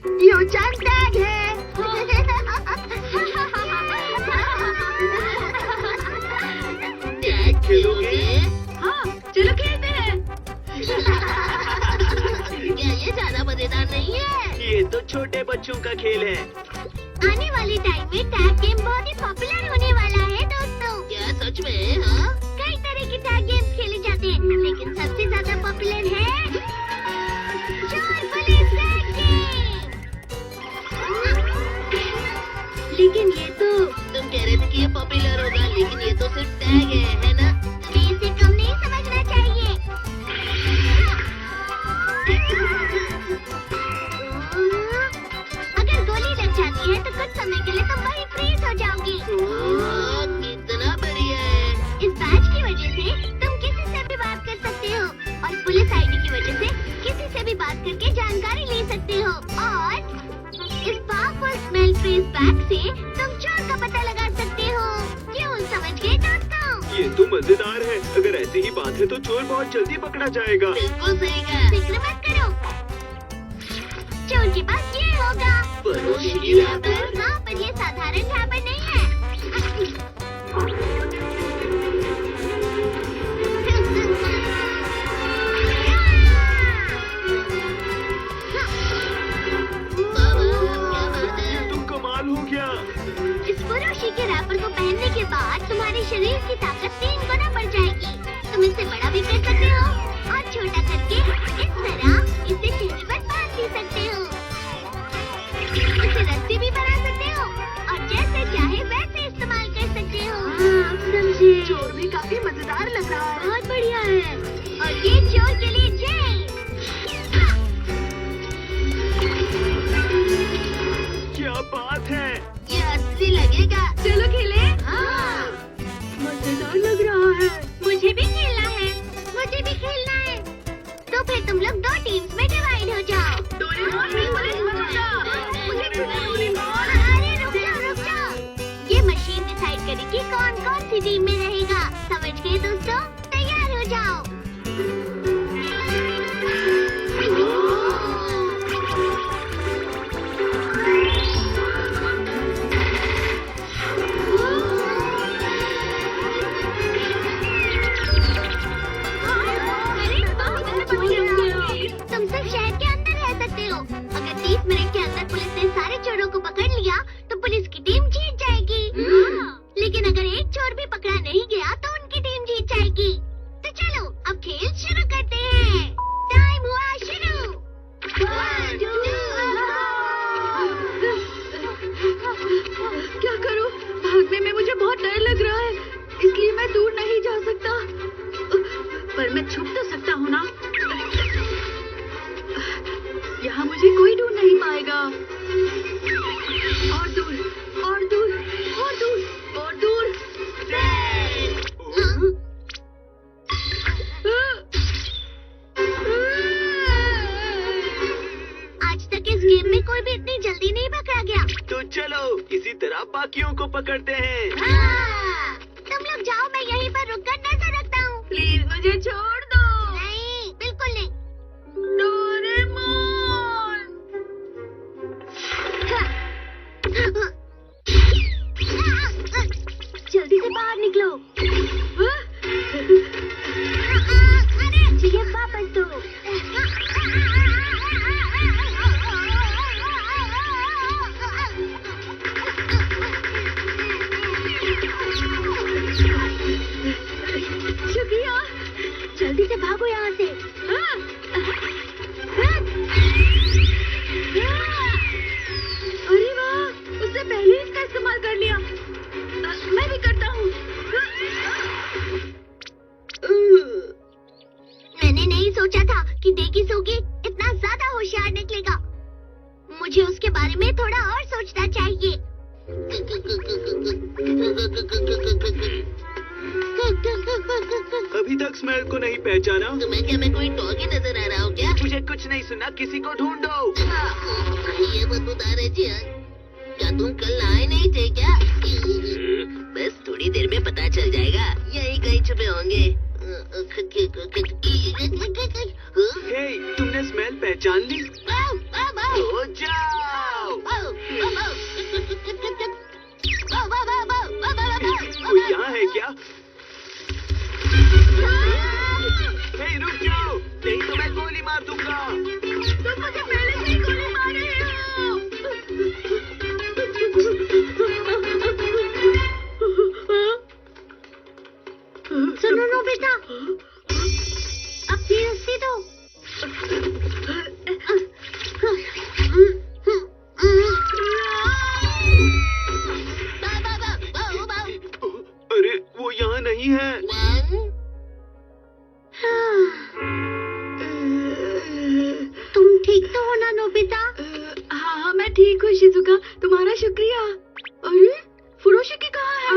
यो-चान tag है। Tag खेलोगे? हाँ, चलो खेलते हैं। क्या ये ज्यादा मजेदार नहीं है? ये तो छोटे बच्चों का खेल है। आने वाले टाइम में टैग गेम बहुत ही पॉपुलर होने वाला है दोस्तों। क्या सच में? हाँ? कई तरह के टैग गेम्स खेले जाते हैं, लेकिन सबसे ज्यादा पॉपुलर है चोर पुलिस टैग गेम। लेकिन ये तो तुम कह रहे थे कि ये पॉपुलर होगा, लेकिन ये तो सिर्फ टैग है ना? तुम्हें इसे कम नहीं समझना चाहिए। अगर गोली लग जाती है तो कुछ समय के लिए तुम वहीं फ्रीज हो जाओगी। ओह, कितना बढ़िया है। इस बैच की वजह से तुम किसी से भी बात कर सकते हो और पुलिस आईडी की वजह से किसी से भी बात करके जानकारी ले सकते हो। और इस पावरफुल स्मेल फ्रीज बैग से तुम चोर का पता लगा सकते हो। क्यों, समझ गए दोस्तों? ये तो मजेदार है। अगर ऐसी ही बात है तो चोर बहुत जल्दी पकड़ा जाएगा। बिल्कुल सही कहा। फिक्र मत करो, चोर के पास ये होगा। पड़ोसी रैपर? हाँ, पर ये साधारण रैपर नहीं है। क्या बात है? तो कमाल हो गया। इस फरोशी के रैपर को पहनने के बाद तुम्हारे शरीर की ताकत 3 गुना बढ़ जाएगी। तुम इसे बड़ा भी कर सकते हो और छोटा करके इस तरह इसे चेहरे पर बांध भी सकते हो। इसे रस्सी भी बना सकते हो और जैसे चाहे वैसे इस्तेमाल कर सकते हो। हाँ, समझे। चोर भी काफी मजेदार लग रहा है। बहुत बढ़िया है। और ये चोर के लिए जय। क्या बात है। ये असली लगेगा। चलो खेले। हाँ, मजेदार लग रहा है। मुझे भी खेलना है। मुझे भी खेलना है। तो फिर तुम लोग 2 टीम्स में डिवाइड हो जाओ। अरे रुक जाओ। ये मशीन डिसाइड करेगी कौन कौन सी टीम में रहेगा। समझ गए दोस्तों? तैयार हो जाओ। तुम सिर्फ शहर के अंदर रह सकते हो। अगर 30 मिनट के अंदर पुलिस ने सारे चोरों को पकड़ लिया तो पुलिस की टीम जीत जाएगी। लेकिन अगर एक चोर भी पकड़ा नहीं गया तो उनकी टीम जीत जाएगी। तो चलो अब खेल शुरू करते हैं। टाइम हुआ शुरू। 1, 2, क्या करूं? भागने में मुझे बहुत डर लग रहा है, इसलिए मैं दूर नहीं जा सकता। पर मैं छुप तो सकता हूँ ना? यहाँ मुझे कोई ढूंढ नहीं पाएगा। और दूर, और दूर, और दूर, और दूर। आज तक इस गेम में कोई भी इतनी जल्दी नहीं पकड़ा गया। तो चलो इसी तरह बाकियों को पकड़ते हैं। हाँ, तुम लोग जाओ, मैं यहीं पर रुककर नजर रखता हूँ। प्लीज मुझे छोड़ दो। नहीं, बिल्कुल नहीं। डोरेमोन! जल्दी से बाहर निकलो। ये वापस दो। शुक्रिया। जल्दी से भागो यहाँ से। अरे वाह, उसने पहले इसका इस्तेमाल कर लिया। मैं भी करता हूँ। मैंने नहीं सोचा था कि डेकी सोगी इतना ज्यादा होशियार निकलेगा। मुझे उसके बारे में थोड़ा और सोचना चाहिए। अभी तक स्मेल को नहीं पहचाना। तुम्हें क्या मैं कोई डॉगी नजर आ रहा हूँ क्या? मुझे कुछ नहीं सुना, किसी को ढूंढो। ये बदबूदार है जी। क्या तुम कल आए नहीं थे क्या? बस थोड़ी देर में पता चल जाएगा। यही कहीं छुपे होंगे। हे, तुमने स्मेल पहचान ली? हो जाओ। ठीक हूँ शिजुका, तुम्हारा शुक्रिया। अरे फुरोशिकी कहाँ है?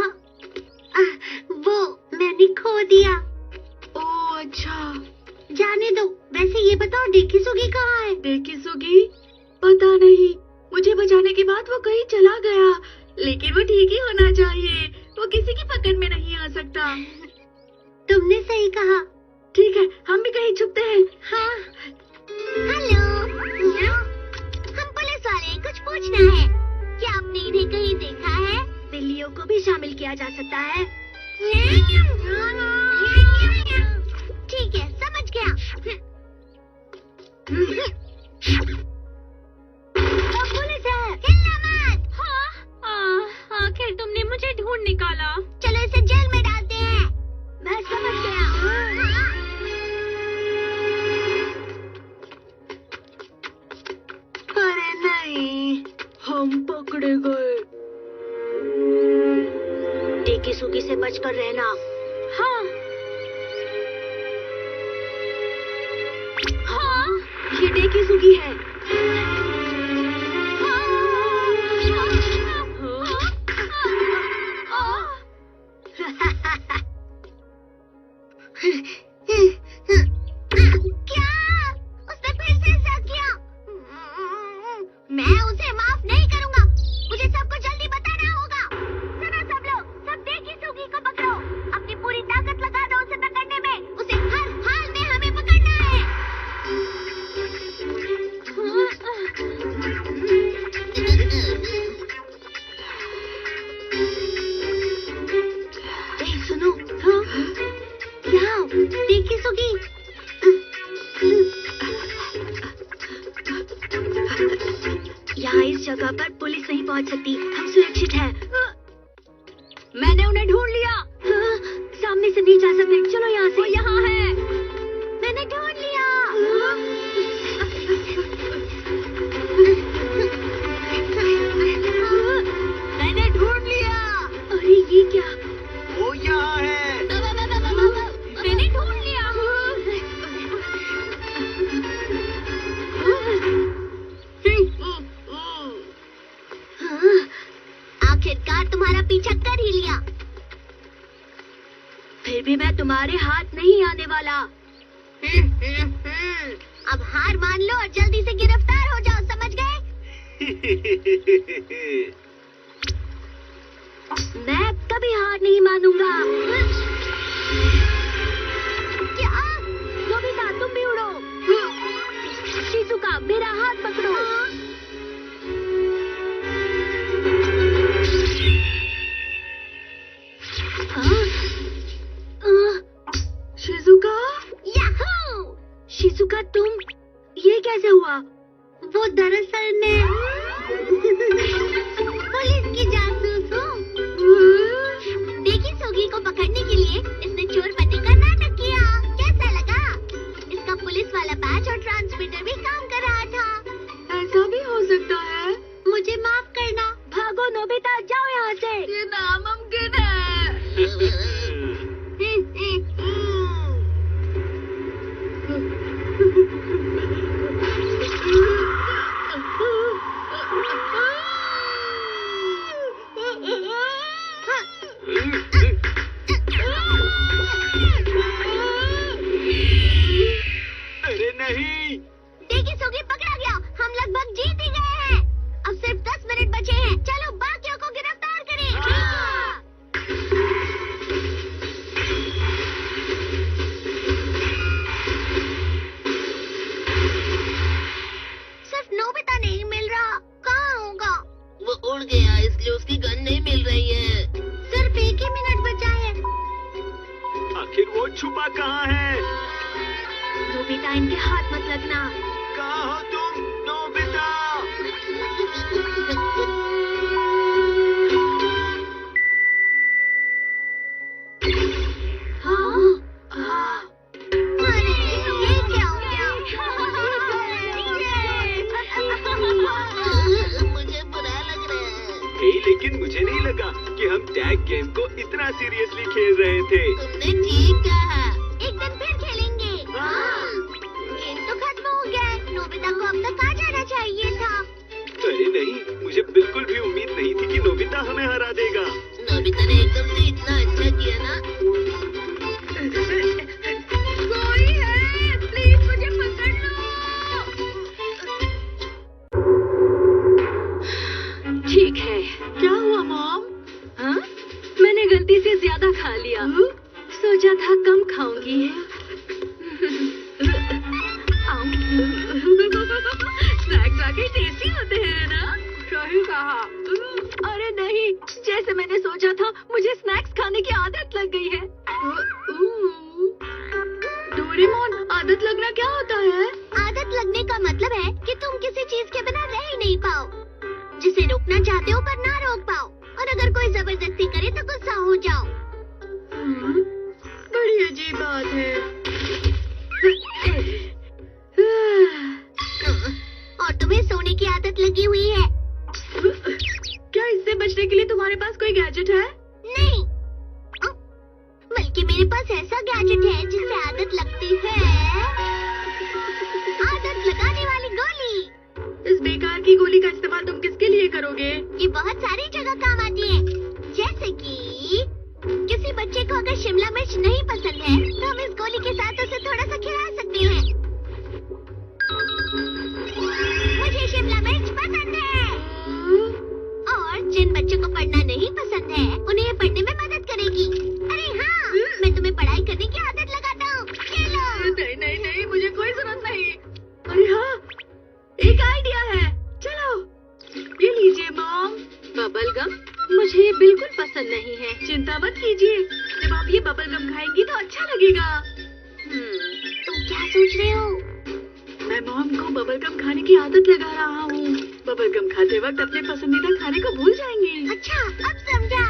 वो मैंने खो दिया। ओह अच्छा। जाने दो, वैसे ये बताओ डेकिसुगी कहाँ है? डेकिसुगी? पता नहीं, मुझे बचाने के बाद वो कहीं चला गया, लेकिन वो ठीक ही होना चाहिए। वो किसी की पकड़ में नहीं आ सकता। तुमने सही कहा। ठीक है, हम भी कहीं छुपते हैं। हाँ। हेलो, हम पुलिस वाले, कुछ पूछना है। क्या आपने इन्हें कहीं देखा है? बिल्लियों को भी शामिल किया जा सकता है। ठीक है, समझ गया। पुलिस है, हिलना मत। हाँ, आखिर तुमने मुझे ढूंढ निकाला। चलो इसे जेल में डालते हैं। मैं समझ गया। अरे नहीं, हम पकड़े गए। डेकिसुगी से बचकर रहना। हाँ, हाँ, ये डेकिसुगी है। क्या? उसने फिर से ऐसा किया? मैं उसे माफ नहीं करूंगा। मुझे सबको जल्दी बताना होगा। सुनो सब लोग, सब डेकिसुगी को पकड़ो। अपनी पूरी ताकत लगा दो उसे पकड़ने में। उसे हर हाल में हमें पकड़ना है। सुनो, यहाँ डेकिसुगी। यहाँ इस जगह पर पुलिस नहीं पहुँच सकती, हम सुरक्षित हैं। मैंने उन्हें ढूंढ लिया। सामने से नहीं जा सकते, चलो यहाँ से। यहाँ है। मैंने ढूंढ लिया। मैंने ढूंढ लिया। अरे ये क्या? वो यहाँ है। मैंने ढूंढ लिया। आखिरकार तुम्हारा पीछा कर ही लिया। फिर भी मैं तुम्हारे हाथ नहीं आने वाला। अब हार मान लो और जल्दी से गिरफ्तार हो जाओ, समझ गए? मैं कभी हार नहीं मानूंगा। क्या? नोबिता तुम भी उड़ो। शिजुका मेरा हाथ पकड़ो। शिजुका? याहू! शिजुका तुम, ये कैसे हुआ? वो दरअसल मैं पुलिस की जासूस हूँ। डेकिसुगी को पकड़ने के लिए इसने चोर बनने का नाटक किया। कैसा लगा? इसका पुलिस वाला बैच और ट्रांसमीटर भी काम कर रहा था। ऐसा भी हो सकता है। मुझे माफ करना। भागो नोबिता, जाओ यहाँ से। ये नामुमकिन है। अरे नहीं। डेकिसुगी पकड़ा गया। हम लगभग जीत ही गए हैं। अब सिर्फ 10 मिनट बचे हैं। चलो बाकियों को गिरफ्तार करें। सिर्फ नोबिता नहीं मिल रहा। कहाँ होगा? वो उड़ गया, इसलिए उसकी गन नहीं मिल रही है। सिर्फ 1 ही मिनट बचा है। आखिर वो छुपा कहाँ है? नोबिता इनके हाथ मत लगना। कहाँ हो तुम, नोबिता? अरे ये क्या हो गया? मुझे बुरा लग रहा है। हे, लेकिन मुझे नहीं लगा कि हम टैग गेम को इतना सीरियसली खेल रहे थे। तुमने ठीक कहा। एक दिन फिर खेलेंगे। गेम तो खत्म हो गया है। नोबिता को अब तक आ जाना चाहिए था। अरे नहीं, तुम्हें हरा देगा। नोबिता ने एकदम से इतना अच्छा किया ना। कोई है, प्लीज मुझे पकड़ लो। ठीक है। क्या हुआ मॉम? हाँ? मैंने गलती से ज्यादा खा लिया। सोचा था कम खाऊंगी। स्नैक्स वाकई टेस्टी होते हैं ना? सही कहा। अरे नहीं, जैसे मैंने सोचा था मुझे स्नैक्स खाने की आदत लग गई है। डोरेमोन, आदत लगना क्या होता है? आदत लगने का मतलब है कि तुम किसी चीज के बिना रह ही नहीं पाओ, जिसे रोकना चाहते हो पर ना रोक पाओ, और अगर कोई जबरदस्ती करे तो गुस्सा हो जाओ। बड़ी अजीब बात है। और तुम्हें सोने की आदत लगी हुई है। क्या इससे बचने के लिए तुम्हारे पास कोई गैजेट है? नहीं, बल्कि मेरे पास ऐसा गैजेट है जिससे आदत लगती है। आदत लगाने वाली गोली। इस बेकार की गोली का इस्तेमाल तुम किसके लिए करोगे? ये बहुत सारी जगह काम आती है। जैसे कि किसी बच्चे को अगर शिमला मिर्च नहीं पसंद है तो हम इस गोली के साथ उसे थोड़ा सा खिला सकते हैं। मुझे शिमला मिर्च पसंद है। और जिन बच्चों को पढ़ना नहीं पसंद है उन्हें ये पढ़ने में मदद करेगी। अरे हाँ, मैं तुम्हें पढ़ाई करने की आदत लगाता हूँ। खेलो। नहीं नहीं नहीं, मुझे कोई जरूरत नहीं। अरे हाँ, एक आइडिया है। चलो, ये लीजिए मॉम। बबल गम मुझे ये बिल्कुल पसंद नहीं है। चिंता मत कीजिए, जब आप ये बबल गम खाएंगी तो अच्छा लगेगा। तुम क्या सोच रहे हो? मैं मॉम को बबल गम खाने की आदत लगा रहा हूँ। बबल गम खाते वक्त अपने पसंदीदा खाने को भूल जाएंगे। अच्छा, अब समझा।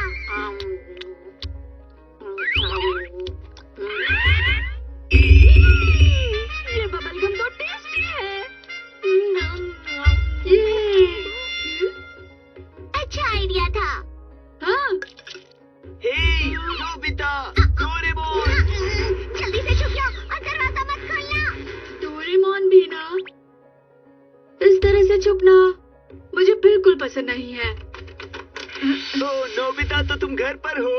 ये बबल गम तो टेस्टी है। ये अच्छा आइडिया था। हाँ, हे, नोबिता, डोरेमोन। जल्दी से छुप जाओ और दरवाजा मत खोलना। डोरेमोन भी ना, इस तरह से छुपना मुझे बिल्कुल पसंद नहीं है। ओ नोबिता, तो तुम घर पर हो?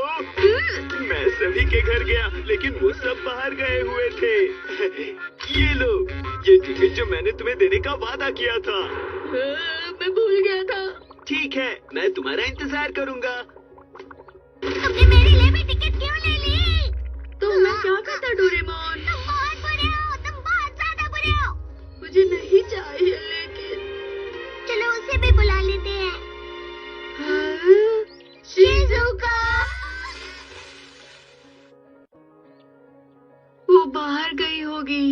मैं सभी के घर गया, लेकिन वो सब बाहर गए हुए थे। ये लो, ये टिकट जो मैंने तुम्हें देने का वादा किया था। मैं भूल गया था। ठीक है, मैं तुम्हारा इंतजार करूंगा। तुमने मेरे लिए भी टिकट क्यों ले ली? तो मैं क्या करता डोरेमोन? तुम बहुत बुरे हो, तुम बहुत ज्यादा बुरे हो। मुझे नहीं चाहिए, लेकिन चलो उसे भी बुला लेते हैं। शिज़ुका, वो बाहर गई होगी।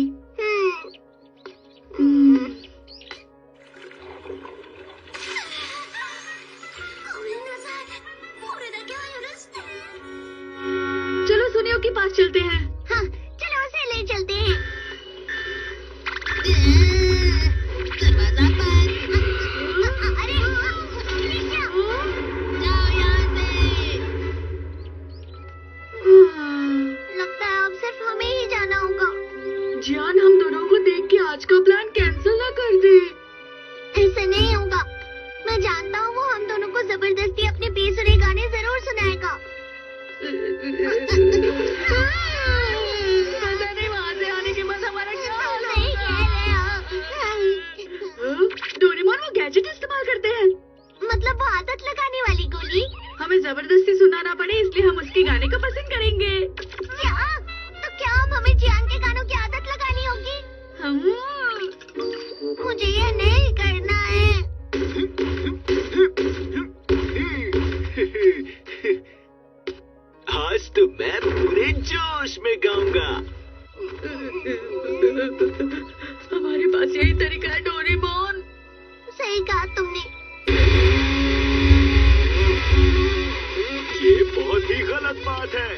चलो सुनियो के पास चलते हैं। हाँ, चलो उसे ले चलते हैं। दरवाजा बंद। अरे ये क्या? जाओ यहाँ से। लगता है अब सिर्फ हमें ही जाना होगा। जान, हम दोनों को देख के आज का प्लान कैंसिल ना कर दे। ऐसा नहीं होगा। मैं जानता हूँ वो हम दोनों को जबरदस्ती अपने बेसुरे गाने जरूर सुनाएगा। पता नहीं वहाँ से आने के बाद हमारा क्या हाल सही होगा। कह रहे हो। डोरेमोन वो गैजेट इस्तेमाल करते हैं। मतलब वो आदत लगाने वाली गोली? हमें जबरदस्ती सुनाना पड़े इसलिए हम उसके गाने को पसंद करेंगे। क्या? तो क्या अब हमें जियान के गानों की आदत लगानी होगी? मुझे यह नहीं करना है। आज तो मैं पूरे जोश में गाऊंगा। हमारे पास यही तरीका है डोरेमोन। सही कहा तुमने। ये बहुत ही गलत बात है।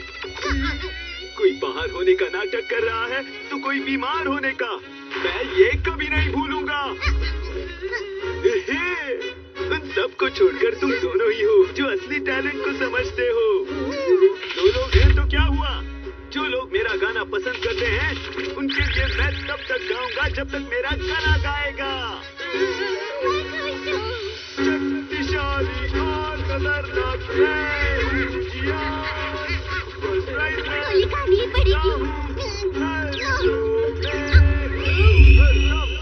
कोई बाहर होने का नाटक कर रहा है तो कोई बीमार होने का। मैं ये कभी नहीं भूलूंगा। उन सबको छोड़कर तुम दोनों ही हो जो असली टैलेंट को समझते हो। दो लोग हैं तो क्या हुआ? जो लोग मेरा गाना पसंद करते हैं उनके लिए मैं तब तक गाऊंगा जब तक मेरा गाना गाएगा। शक्तिशाली और खतरनाक मैं हूँ जियान। फर्स्ट राइड में गोली खानी ही पड़ेगी।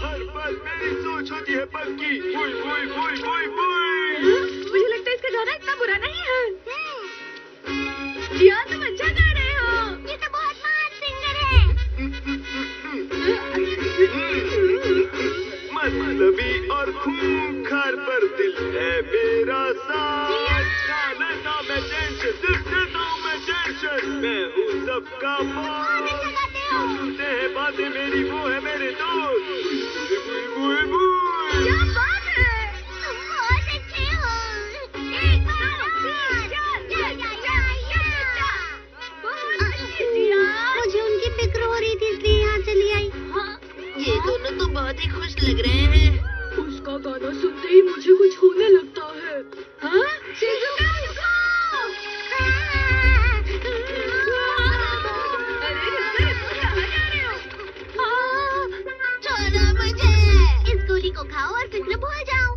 हर पल मेरी सोच होती है पक्की। बुई बुई बुई बुई बुई। मुझे लगता है इसका गाना इतना बुरा नहीं है। जियान, तुम अच्छा गा रहे हो। ये तो बहुत महान सिंगर है। मतलबी और खूंखार पर दिल है मेरा साथ। लेता हूँ मैं टेंशन, दिल देता हूँ मैं टेंशन। मैं हूँ सबका बॉस। सुनते हैं बातें मेरी, वो है मेरे दोस्त। बुई बुई बुई। क्या बात है। तुम बहुत अच्छे हो। एक बार और। बहुत अच्छी जियान। मुझे उनकी फिक्र हो रही थी इसलिए यहाँ चली आई। ये दोनों तो बहुत ही खुश लग रहे हैं। उसका गाना सुनते ही मुझे कुछ होने लगता है। हाँ? शिजुका, रुको! अरे रुको, कहाँ जा रहे हो? छोड़ो मुझे। इस गोली को खाओ और फिक्र भूल जाओ।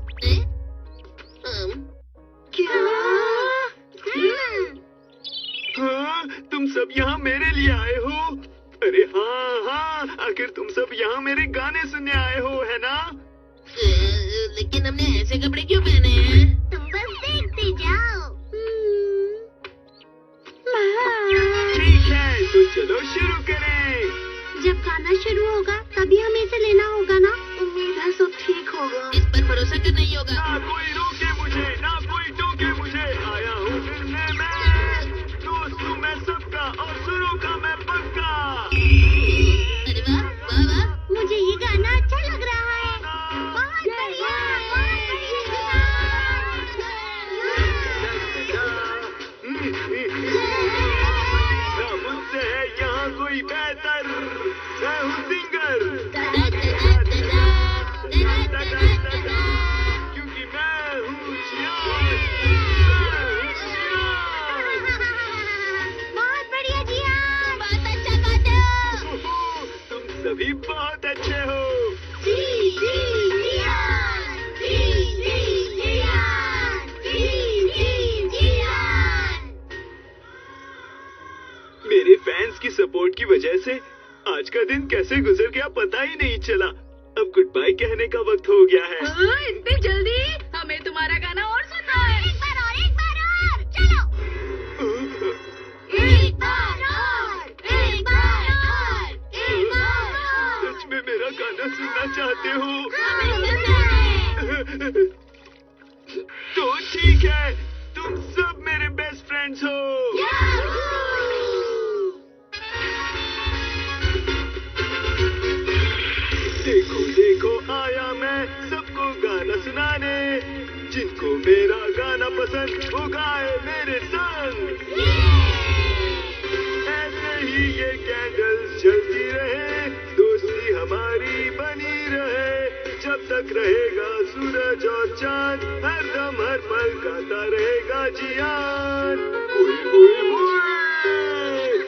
क्या? हाँ, तुम सब यहाँ मेरे लिए आए हो। अरे हाँ हाँ, आखिर तुम सब यहाँ मेरे गाने सुनने आए हो, है ना? लेकिन हमने ऐसे कपड़े क्यों पहने हैं? तुम बस देखते जाओ। ठीक है, तो चलो शुरू करें। जब गाना शुरू होगा तभी हमें इसे लेना होगा ना? उम्मीद है सब ठीक होगा। इस पर भरोसा करना ही होगा। ना कोई रोके मुझे, ना कोई टोके मुझे। आया हूँ मिलने में, दोस्त हूँ मैं सबका और सुरों का मैं पक्का। अरे वाह वाह वाह। मुझे ये गाना अच्छा लग रहा है। बहुत बढ़िया, बहुत ना मुझसे है यहाँ कोई बेहतर। मैं हूँ सिंगर, क्योंकि मैं हूँ जियान। बहुत बढ़िया जियान। बहुत अच्छा गाते हो। तुम सभी बहुत अच्छे हो। मेरे फैंस की सपोर्ट की वजह से आज का दिन कैसे गुजर गया पता ही नहीं चला। अब गुड बाय कहने का वक्त हो गया है। हाँ, इतनी जल्दी? हमें तुम्हारा गाना और सुनना है। एक बार और, एक बार और। चलो। एक बार और, एक बार और, एक बार और। सच में मेरा गाना सुनना चाहते हो? हमें सुनना है। तो ठीक है, तुम सब मेरे बेस्ट फ्रेंड्स हो। देखो देखो आया मैं सबको गाना सुनाने। जिनको मेरा गाना पसंद वो गाए मेरे संग। ऐसे ही ये कैंडल्स जलती रहे, दोस्ती हमारी बनी रहे। जब तक रहेगा सूरज और चांद, हरदम हर पल गाता रहेगा जियान। बुई बुई बुई।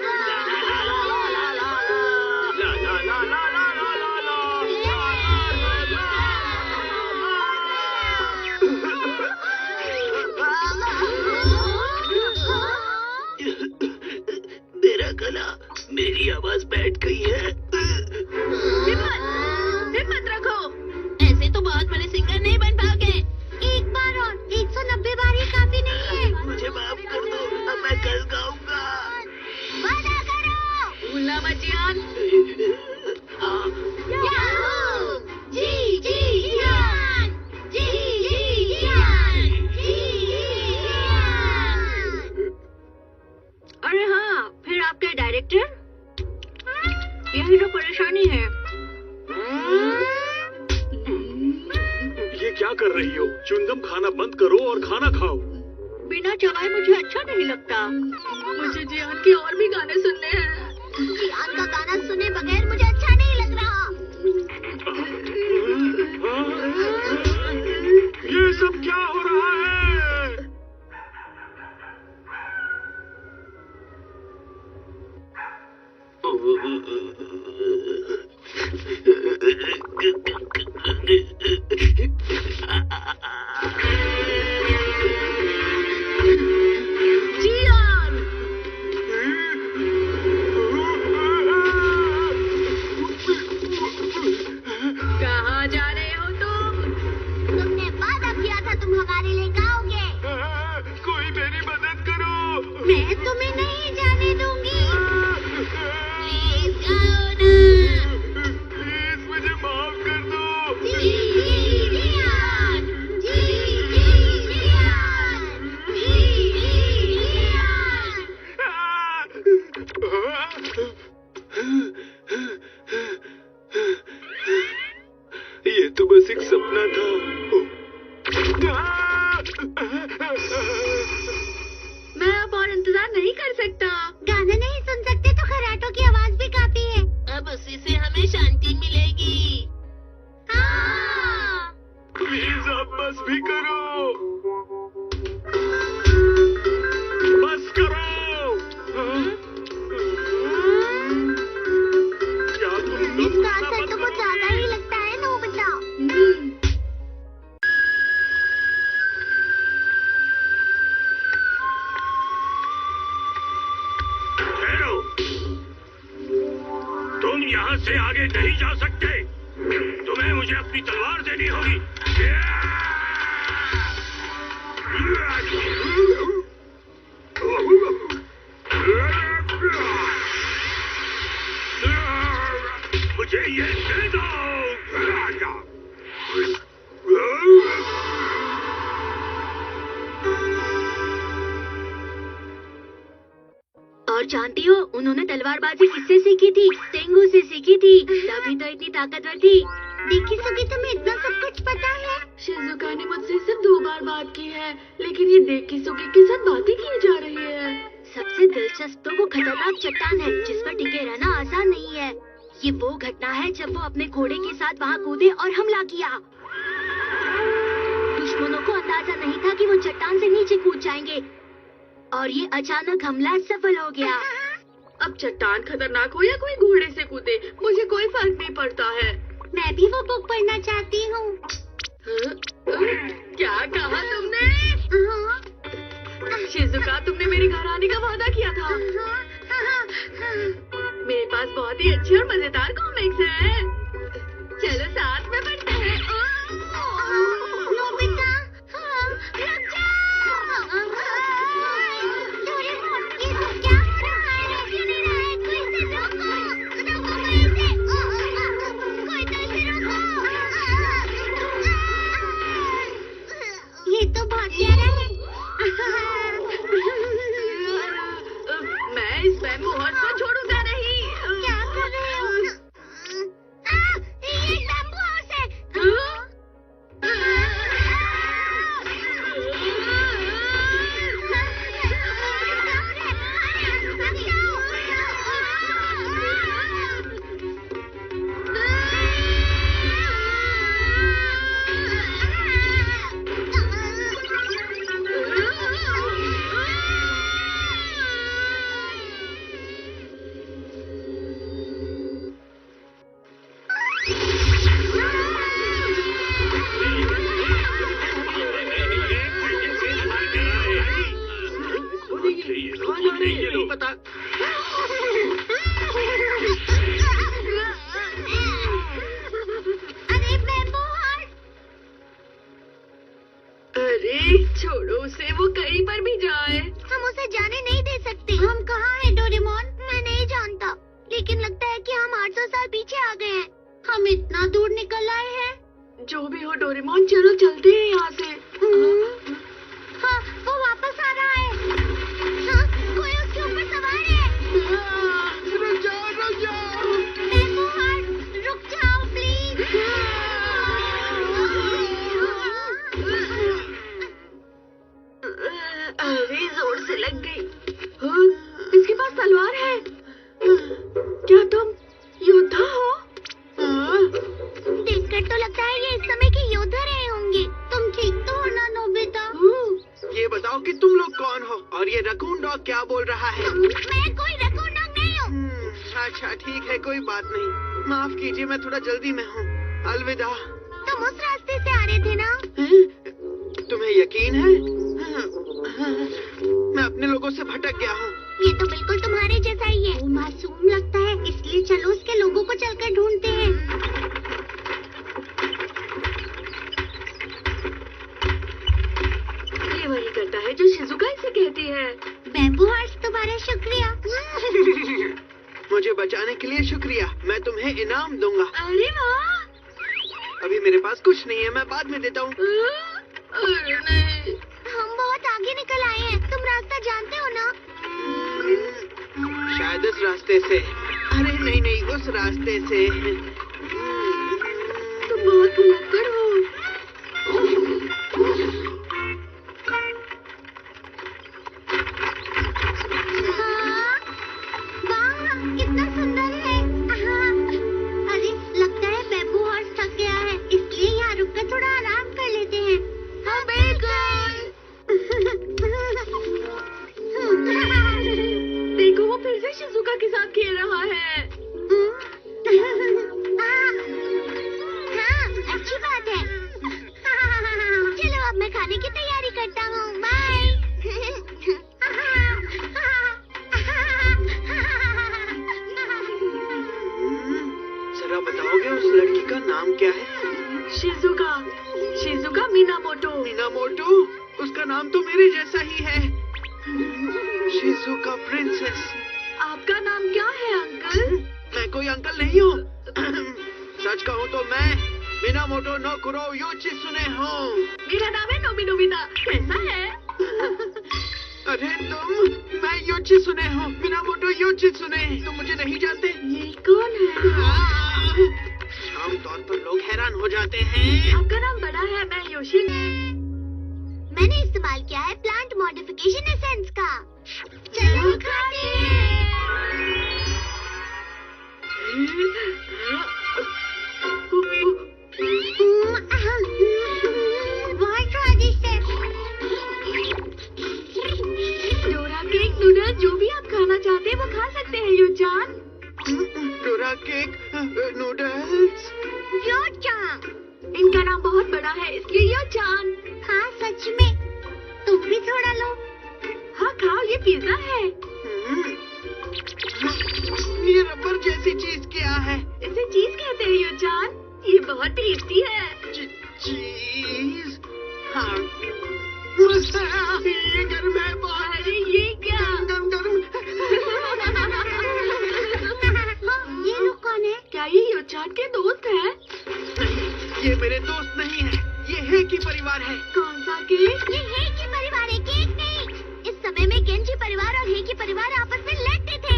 ला ला ला ला ला ला ला ला ला ला मेरा गला, मेरी आवाज बैठ गई है। हिम्मत रखो। ऐसे तो बहुत बड़े सिंगर नहीं बन पाओगे। एक बार और, 190 बार ही काफी नहीं है। मुझे माफ कर दो, अब मैं कल गाऊंगा। वादा करो। भूलना मत जियान। याहू! जी जी जियान! जी जी जियान! जी जी जियान! अरे हाँ, फिर आपके डायरेक्टर? यही तो परेशानी है। ये क्या कर रही हो? च्युइंगम खाना बंद करो और खाना खाओ। बिना चबाए मुझे अच्छा नहीं लगता। मुझे जियान के और भी गाने सुनने हैं। जियान का गाना सुने बगैर मुझे अच्छा नहीं लग रहा। ये सब क्या हो रहा है? मैं अब और इंतजार नहीं कर सकता। गाना नहीं सुन सकते तो खराटों की आवाज भी काफी है। अब उसी से हमें शांति मिलेगी। हाँ। प्लीज अब बस भी करो। बस करो। क्या तुम इसका असर तो कुछ ज्यादा ही लगता है नोबिता। ठहरो, तुम यहाँ से आगे नहीं जा सकते। तुम्हें मुझे अपनी तलवार देनी होगी। मुझे ये दे दो। और जानती हो उन्होंने तलवारबाजी किससे सीखी थी? तेंगू से सीखी थी, तभी तो इतनी ताकतवर थी। देखिसुगी, तुम्हें इतना सब कुछ पता है? शिजुका ने मुझसे सिर्फ 2 बार बात की है, लेकिन ये देखिसुगी के साथ बातें की जा रही है। सबसे दिलचस्प तो वो खतरनाक चट्टान है जिस पर टिके रहना आसान नहीं है। ये वो घटना है जब वो अपने घोड़े के साथ वहाँ कूदे और हमला किया। दुश्मनों को अंदाजा नहीं था कि वो चट्टान से नीचे कूद जाएंगे और ये अचानक हमला सफल हो गया। अब चट्टान खतरनाक हो या कोई घोड़े से कूदे, मुझे कोई फर्क नहीं पड़ता है। मैं भी वो बुक पढ़ना चाहती हूँ। क्या कहा तुमने? शिजुका, तुमने मेरे घर आने का वादा किया था। मेरे पास बहुत ही अच्छे और मजेदार कॉमिक्स हैं। चलो साथ में पढ़ते हैं। नोबिता, रुक जाओ। डोरेमोन, ये सब क्या हो रहा है? रुक क्यों नहीं रहा है? कोई इसे रोको। रोको कोई इसे। कोई तो इसे रोको। ये तो बहुत प्यारा है। मैं इस बैम्बू हॉर्स को छोड़ूंगा नहीं। क्या कर रहे हो? ये बैम्बू हाउस है। अरे बैम्बू हाउस। अरे छोड़ो उसे, वो कहीं पर भी जाए। हम उसे जाने नहीं दे सकते। हम कहाँ हैं डोरेमोन? मैं नहीं जानता, लेकिन लगता है कि हम 800 साल पीछे आ गए हैं। हम इतना दूर निकल आए हैं। जो भी हो डोरेमोन, चलो चलते हैं यहाँ से। हाँ, वो वापस आ रहा है। हाँ, कोई उसके ऊपर सवार है। रुक जाओ, रुक जाओ। बैम्बू हाउस, रुक जाओ प्लीज। अरे जोर से लग गई। हाँ, इसके पास तलवार है। क्या तुम योद्धा हो? देखकर तो लगता है ये इस समय के योद्धा रहे होंगे। तुम ठीक तो हो ना नोबिता? ये बताओ कि तुम लोग कौन हो और ये रकून डॉग क्या बोल रहा है? मैं कोई रकून डॉग नहीं हूँ। अच्छा ठीक है, कोई बात नहीं। माफ कीजिए, मैं थोड़ा जल्दी में हूँ। अलविदा। तुम उस रास्ते से आ रहे थे ना? तुम्हें यकीन है? मैं अपने लोगों से भटक गया हूँ। ये तो बिल्कुल तुम्हारे जैसा ही है। वो मासूम लगता है, इसलिए चलो उसके लोगों को चलकर ढूंढते हैं। ये वही करता है जो शिजुका इसे कहती है। बैम्बू हाउस, तुम्हारा शुक्रिया। मुझे बचाने के लिए शुक्रिया। मैं तुम्हें इनाम दूंगा। अरे वाह। अभी मेरे पास कुछ नहीं है, मैं बाद में देता हूँ। अरे नहीं। हम बहुत आगे निकल आए हैं। तुम रास्ता जानते हो ना? शायद इस रास्ते से। अरे नहीं नहीं, उस रास्ते से। तुम बहुत भुलक्कड़ हो। मोटू, उसका नाम तो मेरे जैसा ही है, शिजुका प्रिंसेस। आपका नाम क्या है अंकल? मैं कोई अंकल नहीं हूँ। सच कहूँ तो मैं मिनामोटो नो कुरो योशित्सुने हूँ। मेरा नाम है नोबी नोबिता। कैसा है? अरे तुम, मैं योशित्सुने हूँ, मिनामोटो योशित्सुने। तुम मुझे नहीं जानते? ये कौन है? आमतौर पर लोग हैरान हो जाते हैं। आपका नाम बड़ा है। मैं योशी। मैंने इस्तेमाल किया है प्लांट मॉडिफिकेशन एसेंस का। चलो खाते हैं। बहुत स्वादिष्ट है। डोरा केक, नूडल्स, जो भी आप खाना चाहते हैं वो खा सकते हैं योचान। Dora cake, noodles. योचान। इनका नाम बहुत बड़ा है इसलिए योचान। हाँ सच में। तुम भी थोड़ा लो। हाँ खाओ, ये पिज्जा है। ये रबर जैसी चीज क्या है? इसे चीज कहते हैं योचान। ये बहुत टेस्टी है। चीज? हाँ। ये गर्म है बहुत। अरे ये क्या? गर्म गर्म। ये लोग कौन है? क्या ये योचान के दोस्त है? ये मेरे दोस्त नहीं है, ये हेकी परिवार है। कौन सा केक? ये हेकी परिवार है, केक नहीं। इस समय में केंजी परिवार और हेकी परिवार आपस में लड़ते थे।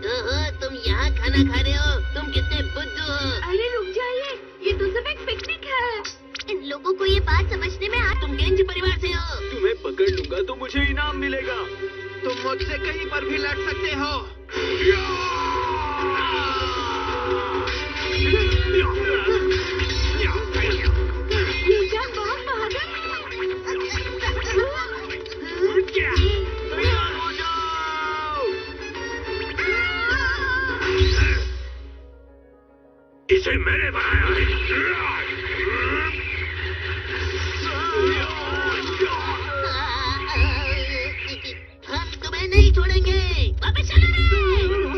ओहो, तुम यहाँ खाना खा रहे हो? तुम कितने बुद्धू हो? अरे रुक जाइए, ये तो सिर्फ एक पिकनिक है। इन लोगों को ये बात समझने में तुम केंजी परिवार से हो? तुम्हें पकड़ लूंगा तो मुझे इनाम मिलेगा। तुम मुझसे कहीं पर भी लड़ सकते हो। योचान बहुत बहादुर है। तैयार हो जाओ। इसे मैंने बनाया है। हम तुम्हें नहीं छोड़ेंगे। वापस चलो रे।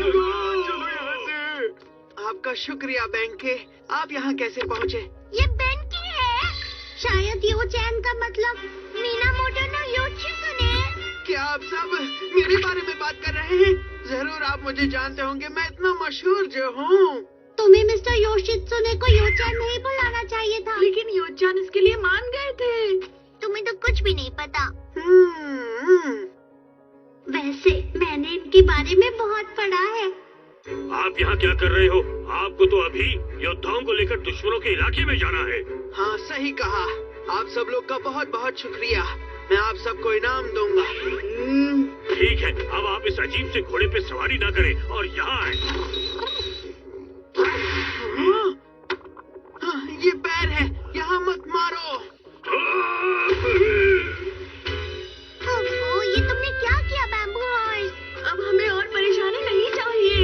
चलो यहाँ से। आपका शुक्रिया बैंके। आप यहाँ कैसे पहुँचे? ये बेंकी है। शायद योचैन का मतलब मिनामोटो नो योशित्सुने। क्या आप सब मेरे बारे में बात कर रहे हैं? जरूर आप मुझे जानते होंगे, मैं इतना मशहूर जो हूँ। तुम्हें मिस्टर योशित्सुने को योचैन नहीं बुलाना चाहिए था। लेकिन योचान इसके लिए मान गए थे। तुम्हें तो कुछ भी नहीं पता। हम्म। वैसे मैंने इनके बारे में बहुत पढ़ा है। आप यहाँ क्या कर रहे हो? आपको तो अभी योद्धाओं को लेकर दुश्मनों के इलाके में जाना है। हाँ सही कहा। आप सब लोग का बहुत बहुत शुक्रिया। मैं आप सबको इनाम दूंगा। ठीक है, अब आप इस अजीब से घोड़े पे सवारी ना करें और यहाँ आए। ये पैर है, यहाँ मत मारो। ओहो, ये तुमने क्या किया बैम्बू हॉर्स? अब हमें और परेशानी नहीं चाहिए।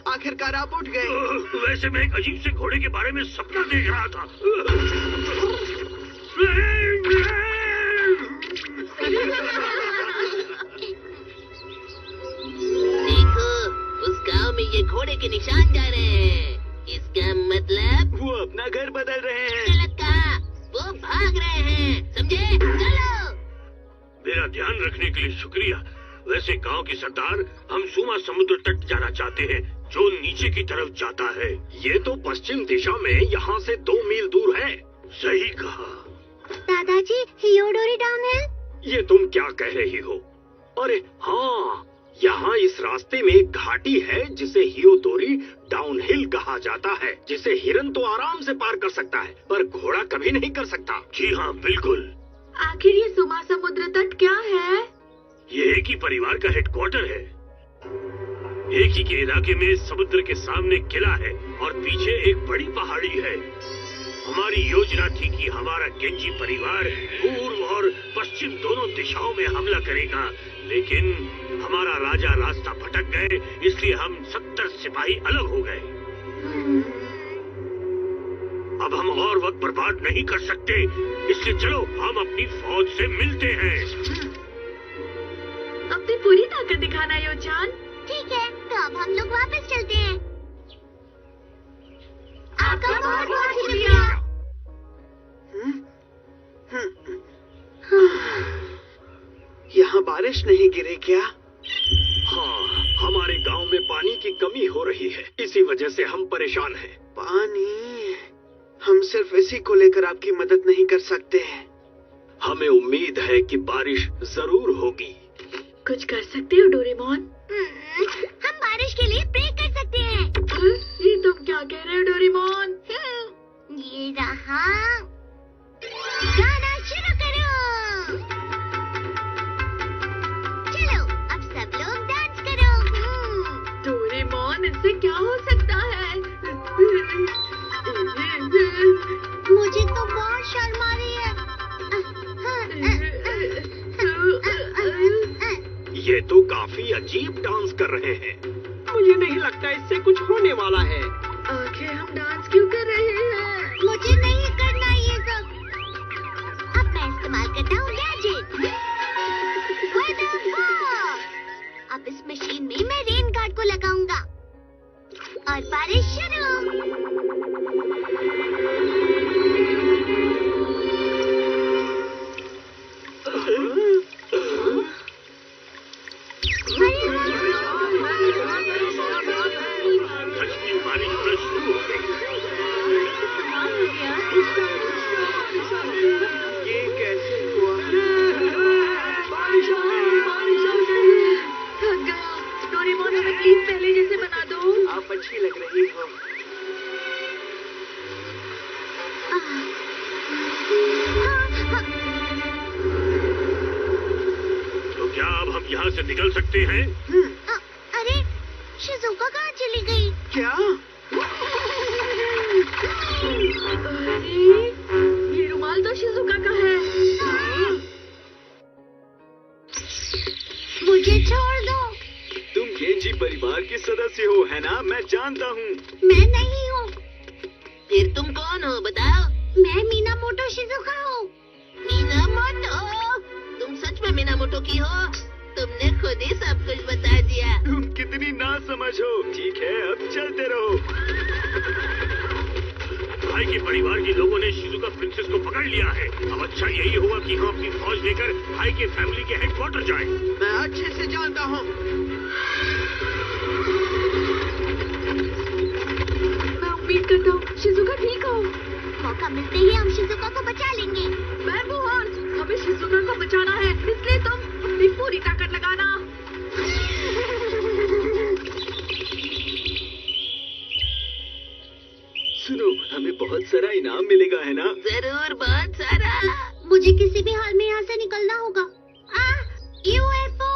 आखिरकार आप उठ गए। वैसे मैं एक अजीब से घोड़े के बारे में सपना देख रहा था। देखो, उस गांव में ये घोड़े के निशान जा रहे हैं। इसका मतलब वो अपना घर बदल रहे हैं। गलत कहा, वो भाग रहे हैं। समझे? चलो। मेरा ध्यान रखने के लिए शुक्रिया। वैसे गांव की सरदार, हम सुमा समुद्र तट जाना चाहते हैं जो नीचे की तरफ जाता है। ये तो पश्चिम दिशा में यहाँ से 2 मील दूर है। सही कहा। दादाजी, हियोडोरी डाउनहिल। ये तुम क्या कह रही हो? अरे हाँ, यहाँ इस रास्ते में एक घाटी है जिसे हियोदोरी डाउनहिल कहा जाता है, जिसे हिरन तो आराम से पार कर सकता है पर घोड़ा कभी नहीं कर सकता। जी हाँ, बिल्कुल। आखिर ये सुमा समुद्र तट क्या है? ये एक ही परिवार का हेडक्वार्टर है। एक ही के इलाके में समुद्र के सामने किला है और पीछे एक बड़ी पहाड़ी है। हमारी योजना थी कि हमारा केंजी परिवार पूर्व और पश्चिम दोनों दिशाओं में हमला करेगा, लेकिन हमारा राजा रास्ता भटक गए, इसलिए हम 70 सिपाही अलग हो गए। अब हम और वक्त बर्बाद नहीं कर सकते, इसलिए चलो हम अपनी फौज से मिलते हैं। अब अपनी पूरी ताकत दिखाना योचान। ठीक है, तो अब हम लोग वापस चलते हैं। आपका बहुत बहुत शुक्रिया। यहाँ बारिश नहीं गिरी क्या? हाँ, हमारे गांव में पानी की कमी हो रही है, इसी वजह से हम परेशान हैं। पानी? हम सिर्फ इसी को लेकर आपकी मदद नहीं कर सकते। हमें उम्मीद है कि बारिश जरूर होगी। कुछ कर सकते हो डोरेमोन? हम बारिश के लिए प्रे कर सकते हैं। ये तुम क्या कह रहे हो डोरेमोन? ये रहा। गाना शुरू करो। चलो, अब सब लोग डांस करो। डोरेमोन, इससे क्या हो सकता है? मुझे तो बहुत शर्म आ रही है। ये तो काफी अजीब डांस कर रहे हैं। मुझे नहीं लगता इससे कुछ होने वाला है। आखिर हम डांस क्यों कर रहे हैं? मुझे नहीं करना ये सब। अब मैं इस्तेमाल करता हूँ गैजेट। अब इस मशीन में मैं रेन गार्ड को लगाऊंगा और बारिश शुरू। ये कैसे हुआ? थक गया। डोरेमोन, हमें प्लीज पहले जैसे बना दो। आप अच्छी लग रही हो। तो क्या अब हम यहाँ से निकल सकते हैं? अरे, शिज़ुका कहाँ चली गई? क्या? अरे, ये रुमाल तो शिज़ुका का है। मुझे छोड़ दो। तुम केंजी परिवार की सदस्य हो, है ना? मैं जानता हूँ। मैं नहीं हूँ। फिर तुम कौन हो बताओ? मैं मीनामोटो शिज़ुका हूँ। मीनामोटो? तुम सच में मीनामोटो की हो? तुमने खुद ही सब कुछ बता दिया। तुम कितनी ना समझ हो। ठीक है, अब चलते रहो। भाई के परिवार के लोगों ने शिज़ुका प्रिंसेस को पकड़ लिया है। अब अच्छा यही होगा कि हम अपनी फौज लेकर भाई के फैमिली के हेडक्वार्टर जाएं। मैं अच्छे से जानता हूँ। मैं उम्मीद करता हूँ शिज़ुका ठीक हो। मौका मिलते ही हम शिज़ुका को बचा लेंगे। बैम्बू हॉर्स, हमें शिज़ुका को बचाना है, इसलिए तुम अपनी पूरी ताकत लगाना। सुनो, हमें बहुत सारा इनाम मिलेगा, है ना? जरूर, बहुत सारा। मुझे किसी भी हाल में यहाँ से निकलना होगा। यूएफओ।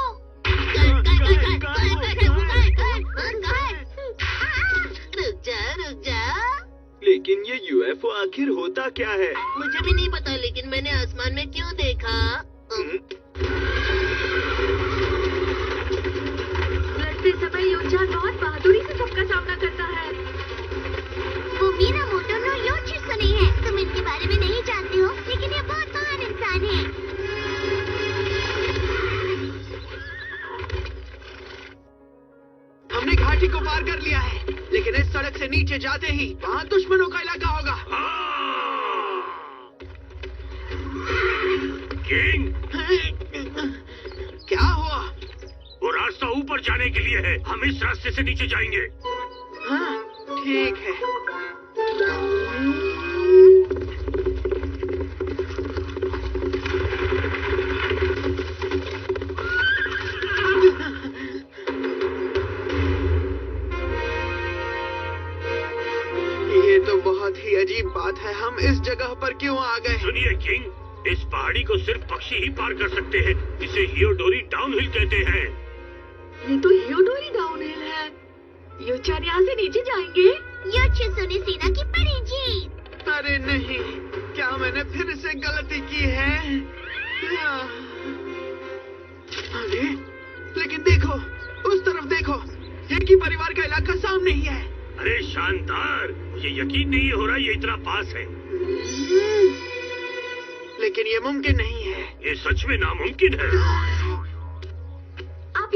रुक जा। लेकिन ये यूएफओ आखिर होता क्या है? मुझे भी नहीं पता, लेकिन मैंने आसमान में क्यों देखा? लड़ते समय योचान बहुत बहादुरी से सबका सामना करता है। वो मीनामोटो नो योशित्सुने है। तुम इनके बारे में नहीं जानते हो, लेकिन ये बहुत महान इंसान है। हमने घाटी को पार कर लिया है, लेकिन इस सड़क से नीचे जाते ही वहाँ दुश्मनों का इलाका होगा। किंग, क्या हुआ? वो रास्ता ऊपर जाने के लिए है। हम इस रास्ते से नीचे जाएंगे। हाँ, ठीक है। ये तो बहुत ही अजीब बात है। हम इस जगह पर क्यों आ गए? सुनिए किंग, इस पहाड़ी को सिर्फ पक्षी ही पार कर सकते हैं। इसे हियोडोरी डाउनहिल कहते हैं। ये तो हियोडोरी डाउनहिल है। योचान यहाँ से नीचे जाएंगे। योशित्सुने सेना की बड़ी जीत। अरे नहीं, क्या मैंने फिर से गलती की है? अरे, लेकिन देखो, उस तरफ देखो, हेकी परिवार का इलाका सामने ही है। अरे शानदार, मुझे यकीन नहीं हो रहा ये इतना पास है। लेकिन ये मुमकिन नहीं है। ये सच में नामुमकिन है।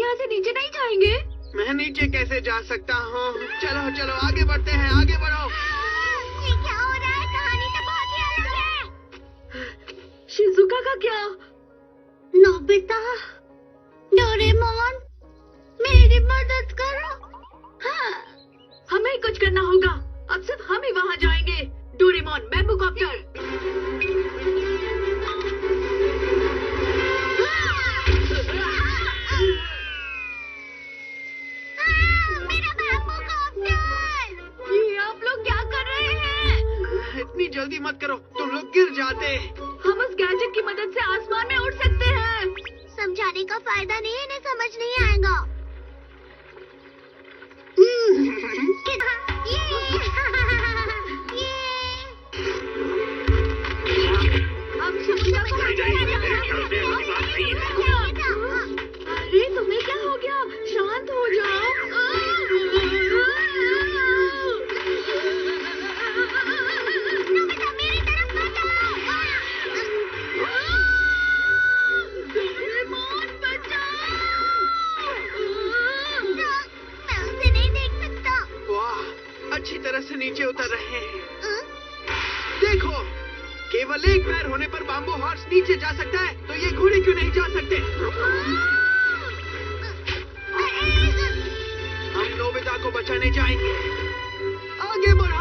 यहाँ से नीचे नहीं जाएंगे? मैं नीचे कैसे जा सकता हूँ? चलो चलो आगे बढ़ते हैं, आगे बढ़ो। ये क्या हो रहा है? कहानी तो बहुत ही अलग है। शिजुका का क्या? नोबिता, डोरेमोन, मेरी मदद करो। हाँ, हमें कुछ करना होगा। अब सिर्फ हम ही वहाँ जाएंगे। Doraemon, bamboo copter. मेरा बैम्बू कॉप्टर! ये आप लोग क्या कर रहे हैं? इतनी जल्दी मत करो, तुम लोग गिर जाते। हम उस गैजेट की मदद से आसमान में उड़ सकते हैं। समझाने का फायदा नहीं, इन्हें समझ नहीं आएगा। हम शिजुका को अरे तुम्हें क्या हो गया? शांत हो जाओ। नोबिता, मेरी तरफ मत आओ। डोरेमोन, बचाओ! मैं उसे नहीं देख सकता। वाह, अच्छी तरह से नीचे उतर रहे हैं। देखो, केवल एक पैर होने पर बाम्बू हॉर्स नीचे जा सकता है, तो ये घोड़े क्यों नहीं जा सकते? हम नोबिता को बचाने जाएंगे। आगे बढ़ो।